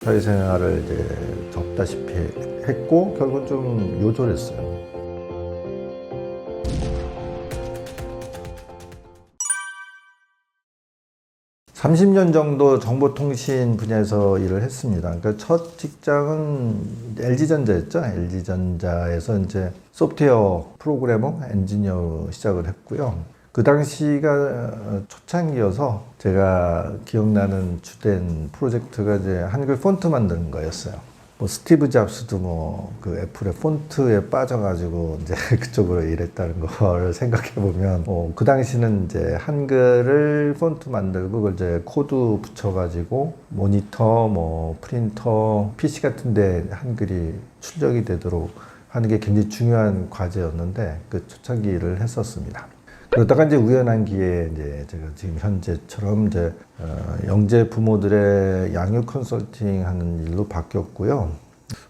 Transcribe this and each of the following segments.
사회생활을 이제 접다시피 했고 결국은 좀 요절했어요. (30년) 정도 정보통신 분야에서 일을 했습니다. 그러니까 첫 직장은 LG전자였죠. LG전자에서 이제 소프트웨어 프로그래머, 엔지니어 시작을 했고요. 그 당시가 초창기여서 제가 기억나는 주된 프로젝트가 이제 한글 폰트 만드는 거였어요. 뭐 스티브 잡스도 뭐 그 애플의 폰트에 빠져가지고 이제 그쪽으로 일했다는 걸 생각해 보면 그 당시는 이제 한글을 폰트 만들고 그걸 이제 코드 붙여가지고 모니터, 뭐 프린터, PC 같은데 한글이 출력이 되도록 하는 게 굉장히 중요한 과제였는데 그 초창기 일을 했었습니다. 그러다가 이제 우연한 기회에 이제 제가 지금 현재처럼 이제 영재 부모들의 양육 컨설팅 하는 일로 바뀌었고요.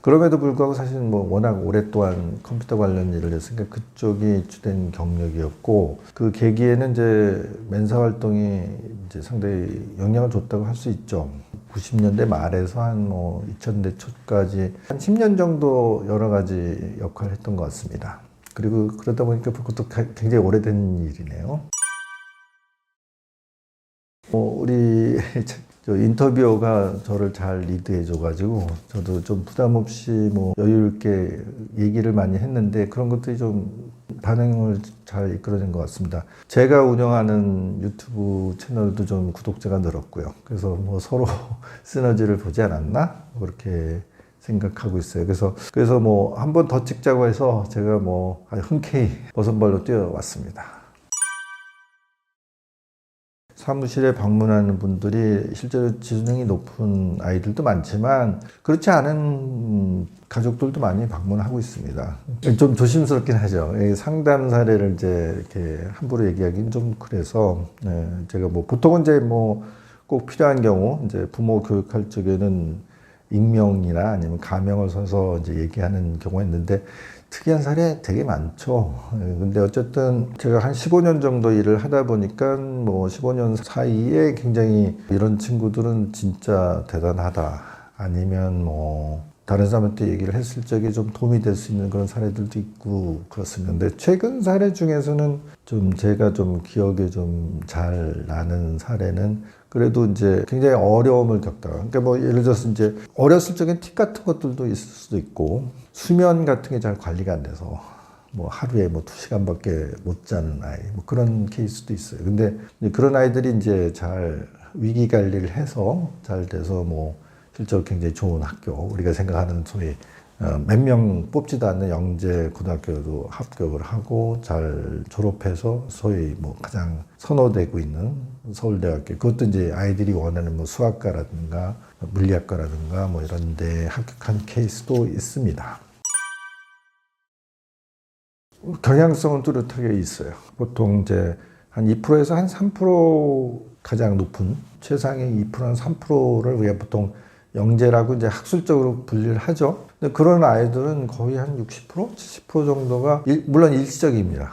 그럼에도 불구하고 사실 뭐 워낙 오랫동안 컴퓨터 관련 일을 했으니까 그쪽이 주된 경력이었고, 그 계기에는 이제 멘사 활동이 이제 상당히 영향을 줬다고 할 수 있죠. 90년대 말에서 한 뭐 2000년대 초까지 한 10년 정도 여러 가지 역할을 했던 것 같습니다. 그리고 그러다 보니까 그것도 굉장히 오래된 일이네요. 우리 인터뷰어가 저를 잘 리드해줘가지고 저도 좀 부담 없이 뭐 여유 있게 얘기를 많이 했는데 그런 것들이 좀 반응을 잘 이끌어낸 것 같습니다. 제가 운영하는 유튜브 채널도 좀 구독자가 늘었고요. 그래서 뭐 서로 시너지를 보지 않았나? 그렇게 생각하고 있어요. 그래서 뭐 한 번 더 찍자고 해서 제가 뭐 흔쾌히 버선발로 뛰어왔습니다. 사무실에 방문하는 분들이 실제로 지능이 높은 아이들도 많지만 그렇지 않은 가족들도 많이 방문하고 있습니다. 좀 조심스럽긴 하죠. 상담 사례를 이제 이렇게 함부로 얘기하기는 좀 그래서 제가 뭐 보통은 이제 뭐 꼭 필요한 경우 이제 부모 교육할 적에는 익명이나 아니면 가명을 써서 이제 얘기하는 경우가 있는데 특이한 사례 되게 많죠. 근데 어쨌든 제가 한 15년 정도 일을 하다 보니까 뭐 15년 사이에 굉장히 이런 친구들은 진짜 대단하다. 아니면 뭐 다른 사람한테 얘기를 했을 적에 좀 도움이 될 수 있는 그런 사례들도 있고 그렇습니다. 근데 최근 사례 중에서는 좀 제가 좀 기억에 좀 잘 나는 사례는 그래도 이제 굉장히 어려움을 겪다가, 그러니까 뭐 예를 들어서 이제 어렸을 적엔 틱 같은 것들도 있을 수도 있고 수면 같은 게 잘 관리가 안 돼서 뭐 하루에 뭐 2시간밖에 못 자는 아이, 뭐 그런 케이스도 있어요. 근데 그런 아이들이 이제 잘 위기 관리를 해서 잘 돼서 뭐 실제로 굉장히 좋은 학교, 우리가 생각하는 소위 몇 명 뽑지도 않는 영재 고등학교도 합격을 하고 잘 졸업해서 소위 뭐 가장 선호되고 있는 서울대학교, 그것도 이제 아이들이 원하는 뭐 수학과라든가 물리학과라든가 뭐 이런 데 합격한 케이스도 있습니다. 경향성은 뚜렷하게 있어요. 보통 이제 한 2%에서 한 3% 가장 높은 최상의 2%한 3%를 우리가 보통 영재라고 이제 학술적으로 분류를 하죠. 근데 그런 아이들은 거의 한 60%, 70% 정도가 물론 일시적입니다.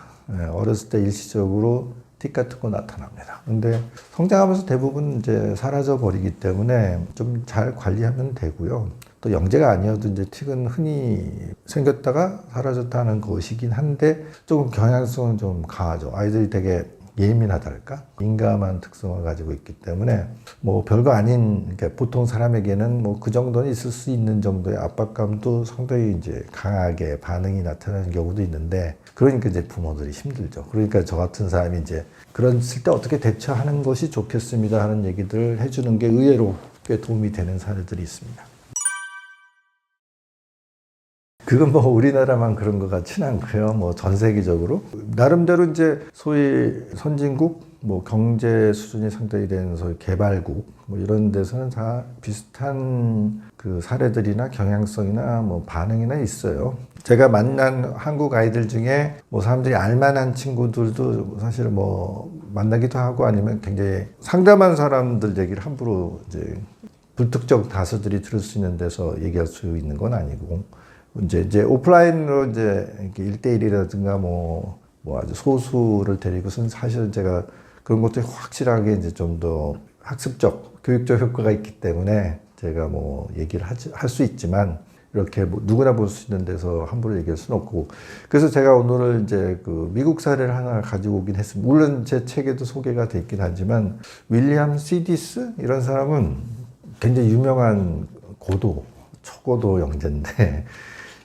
어렸을 때 일시적으로 틱 같은 거 나타납니다. 근데 성장하면서 대부분 이제 사라져 버리기 때문에 좀 잘 관리하면 되고요. 또 영재가 아니어도 이제 틱은 흔히 생겼다가 사라졌다는 것이긴 한데 조금 경향성은 좀 강하죠. 아이들이 되게 예민하달까? 민감한 특성을 가지고 있기 때문에 뭐 별거 아닌, 그러니까 보통 사람에게는 뭐 그 정도는 있을 수 있는 정도의 압박감도 상당히 이제 강하게 반응이 나타나는 경우도 있는데, 그러니까 이제 부모들이 힘들죠. 그러니까 저 같은 사람이 이제 그랬을 때 어떻게 대처하는 것이 좋겠습니다 하는 얘기들을 해주는 게 의외로 꽤 도움이 되는 사례들이 있습니다. 그건 뭐 우리나라만 그런 것 같지는 않고요. 뭐 전 세계적으로 나름대로 이제 소위 선진국, 뭐 경제 수준이 상당히 된 소위 개발국, 뭐 이런 데서는 다 비슷한 그 사례들이나 경향성이나 뭐 반응이나 있어요. 제가 만난 한국 아이들 중에 뭐 사람들이 알만한 친구들도 사실 뭐 만나기도 하고 아니면 굉장히 상담한 사람들 얘기를 함부로 이제 불특정 다수들이 들을 수 있는 데서 얘기할 수 있는 건 아니고, 이제 오프라인으로 이제 1대1이라든가 뭐 아주 소수를 데리고서는 사실은 제가 그런 것들이 확실하게 이제 좀 더 학습적, 교육적 효과가 있기 때문에 제가 뭐 얘기를 할 수 있지만 이렇게 뭐 누구나 볼 수 있는 데서 함부로 얘기할 수는 없고 그래서 제가 오늘 이제 그 미국 사례를 하나 가지고 오긴 했습니다. 물론 제 책에도 소개가 돼 있긴 하지만 윌리엄 시디스 이런 사람은 굉장히 유명한 초고도 영재인데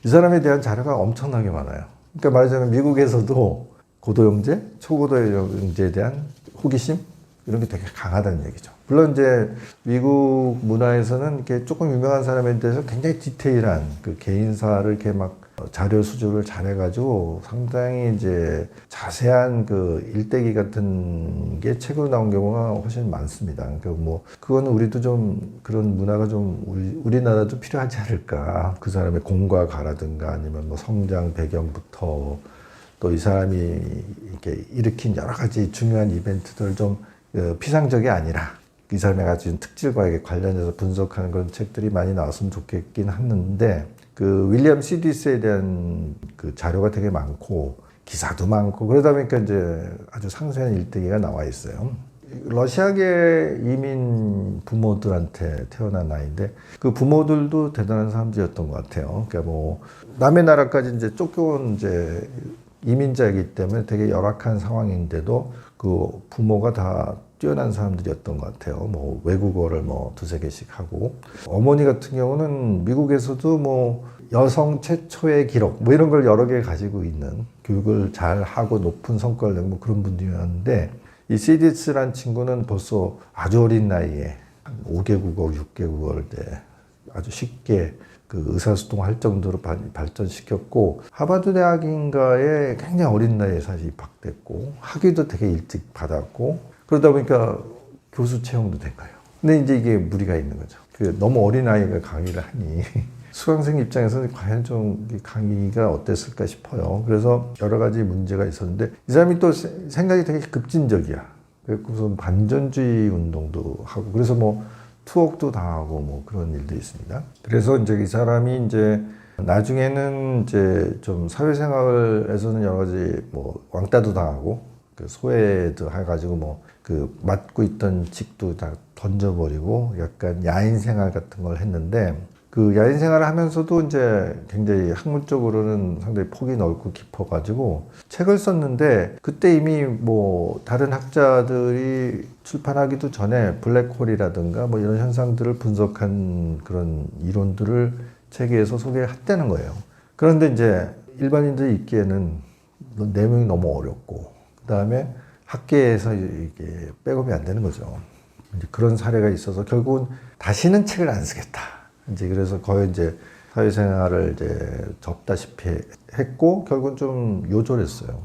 이 사람에 대한 자료가 엄청나게 많아요. 그러니까 말하자면 미국에서도 고도 영재, 초고도 영재에 대한 호기심 이런 게 되게 강하다는 얘기죠. 물론 이제 미국 문화에서는 이렇게 조금 유명한 사람에 대해서 굉장히 디테일한 그 개인사를 이렇게 막 자료 수집을 잘해가지고 상당히 이제 자세한 그 일대기 같은 게 책으로 나온 경우가 훨씬 많습니다. 그러니까 뭐 그거는 우리도 좀 그런 문화가 좀 우리나라도 필요하지 않을까. 그 사람의 공과 가라든가 아니면 뭐 성장 배경부터 또 이 사람이 이렇게 일으킨 여러 가지 중요한 이벤트들을 좀 피상적이 아니라 이 사람의 가진 특질과 관련해서 분석하는 그런 책들이 많이 나왔으면 좋겠긴 하는데 그 윌리엄 시디스에 대한 그 자료가 되게 많고 기사도 많고 그러다 보니까 이제 아주 상세한 일대기가 나와 있어요. 러시아계 이민 부모들한테 태어난 아이인데 그 부모들도 대단한 사람들이었던 것 같아요. 그러니까 뭐 남의 나라까지 이제 쫓겨온 이제 이민자이기 때문에 되게 열악한 상황인데도 그 부모가 다 뛰어난 사람들이었던 것 같아요. 뭐 외국어를 뭐 두세 개씩 하고 어머니 같은 경우는 미국에서도 뭐 여성 최초의 기록 뭐 이런 걸 여러 개 가지고 있는 교육을 잘 하고 높은 성과를 낸 뭐 그런 분들이었는데 이 시디스란 친구는 벌써 아주 어린 나이에 5개 국어, 6개 국어를 아주 쉽게 그 의사소통을 할 정도로 발전시켰고 하버드 대학인가에 굉장히 어린 나이에 사실 입학됐고 학위도 되게 일찍 받았고 그러다 보니까 교수 채용도 된 거예요. 근데 이제 이게 무리가 있는 거죠. 너무 어린 아이가 강의를 하니 수강생 입장에서는 과연 좀 강의가 어땠을까 싶어요. 그래서 여러 가지 문제가 있었는데 이 사람이 또 생각이 되게 급진적이야. 그래서 반전주의 운동도 하고 그래서 뭐 투옥도 당하고 뭐 그런 일도 있습니다. 그래서 이제 이 사람이 이제 나중에는 이제 좀 사회생활에서는 여러 가지 뭐 왕따도 당하고 그 소외도 해가지고 뭐 그 맡고 있던 직도 다 던져버리고 약간 야인 생활 같은 걸 했는데 그 야인 생활을 하면서도 이제 굉장히 학문적으로는 상당히 폭이 넓고 깊어가지고 책을 썼는데 그때 이미 뭐 다른 학자들이 출판하기도 전에 블랙홀이라든가 뭐 이런 현상들을 분석한 그런 이론들을 책에서 소개했다는 거예요. 그런데 이제 일반인들이 읽기에는 내용이 너무 어렵고 그 다음에 학계에서 이게 백업이 안 되는 거죠. 이제 그런 사례가 있어서 결국은 다시는 책을 안 쓰겠다. 이제 그래서 거의 이제 사회생활을 이제 접다시피 했고 결국은 좀 요절했어요.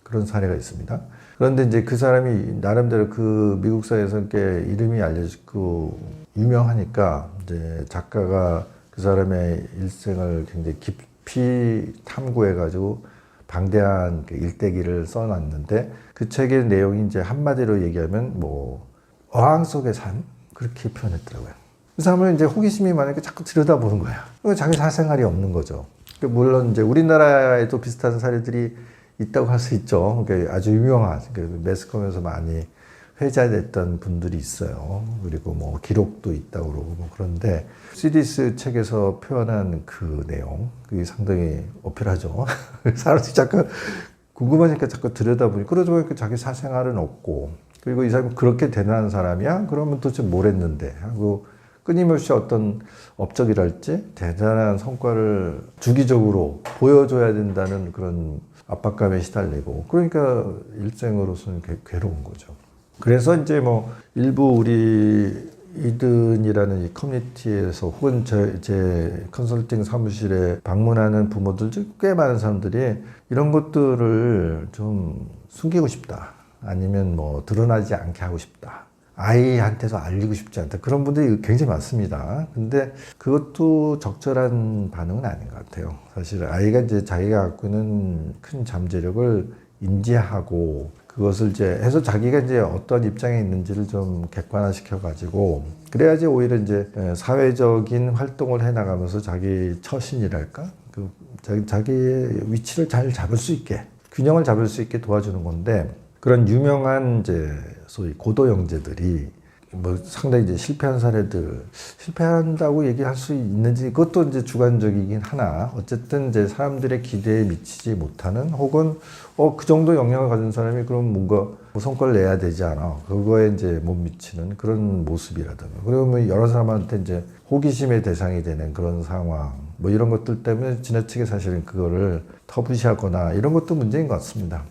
그런 사례가 있습니다. 그런데 이제 그 사람이 나름대로 그 미국 사회에서 이름이 알려지고 유명하니까 이제 작가가 그 사람의 일생을 굉장히 깊이 탐구해가지고 방대한 그 일대기를 써놨는데 그 책의 내용이 이제 한마디로 얘기하면 뭐 어항 속의 삶 그렇게 표현했더라고요. 그 사람은 이제 호기심이 많으니까 자꾸 들여다보는 거야. 자기 사생활이 없는 거죠. 물론 이제 우리나라에도 비슷한 사례들이 있다고 할 수 있죠. 그러니까 아주 유명한 매스컴에서 많이 회자됐던 분들이 있어요. 그리고 뭐 기록도 있다고 그러고 뭐 그런데 시디스 책에서 표현한 그 내용 그게 상당히 어필하죠. 사람들이 자꾸 궁금하니까 자꾸 들여다보니 그러다 보니까 자기 사생활은 없고 그리고 이 사람이 그렇게 대단한 사람이야? 그러면 도대체 뭘 했는데 하고 끊임없이 어떤 업적이랄지 대단한 성과를 주기적으로 보여줘야 된다는 그런 압박감에 시달리고 그러니까 일생으로서는 괴로운 거죠. 그래서 이제 뭐 일부 우리 이든이라는 이 커뮤니티에서 혹은 제 컨설팅 사무실에 방문하는 부모들 중 꽤 많은 사람들이 이런 것들을 좀 숨기고 싶다. 아니면 뭐 드러나지 않게 하고 싶다. 아이한테도 알리고 싶지 않다. 그런 분들이 굉장히 많습니다. 근데 그것도 적절한 반응은 아닌 것 같아요. 사실 아이가 이제 자기가 갖고 있는 큰 잠재력을 인지하고 그것을 이제 해서 자기가 이제 어떤 입장에 있는지를 좀 객관화시켜가지고 그래야지 오히려 이제 사회적인 활동을 해나가면서 자기 처신이랄까? 자기의 위치를 잘 잡을 수 있게, 균형을 잡을 수 있게 도와주는 건데 그런 유명한 이제 소위 고도 영재들이 뭐 상당히 이제 실패한 사례들, 실패한다고 얘기할 수 있는지 그것도 이제 주관적이긴 하나 어쨌든 이제 사람들의 기대에 미치지 못하는 혹은 그 정도 역량을 가진 사람이 그럼 뭔가 뭐 성과를 내야 되지 않아 그거에 이제 못 미치는 그런 모습이라든가 그러면 여러 사람한테 이제 호기심의 대상이 되는 그런 상황 뭐 이런 것들 때문에 지나치게 사실은 그거를 터부시하거나 이런 것도 문제인 것 같습니다.